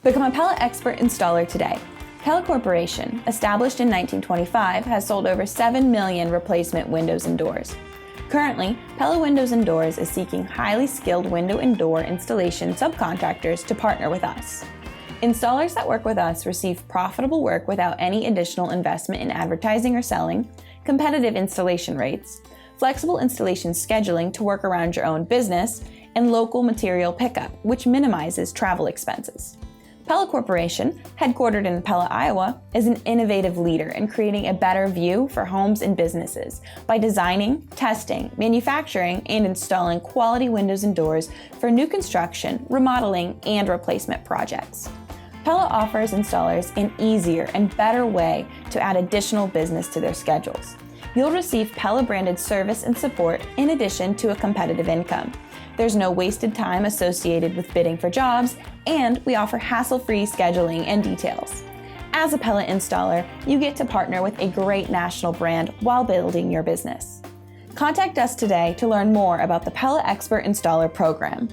Become a Pella expert installer today. Pella Corporation, established in 1925, has sold over 7 million replacement windows and doors. Currently, Pella Windows and Doors is seeking highly skilled window and door installation subcontractors to partner with us. Installers that work with us receive profitable work without any additional investment in advertising or selling, competitive installation rates, flexible installation scheduling to work around your own business, and local material pickup, which minimizes travel expenses. Pella Corporation, headquartered in Pella, Iowa, is an innovative leader in creating a better view for homes and businesses by designing, testing, manufacturing, and installing quality windows and doors for new construction, remodeling, and replacement projects. Pella offers installers an easier and better way to add additional business to their schedules. You'll receive Pella-branded service and support in addition to a competitive income. There's no wasted time associated with bidding for jobs, and we offer hassle-free scheduling and details. As a Pella installer, you get to partner with a great national brand while building your business. Contact us today to learn more about the Pella Expert Installer Program.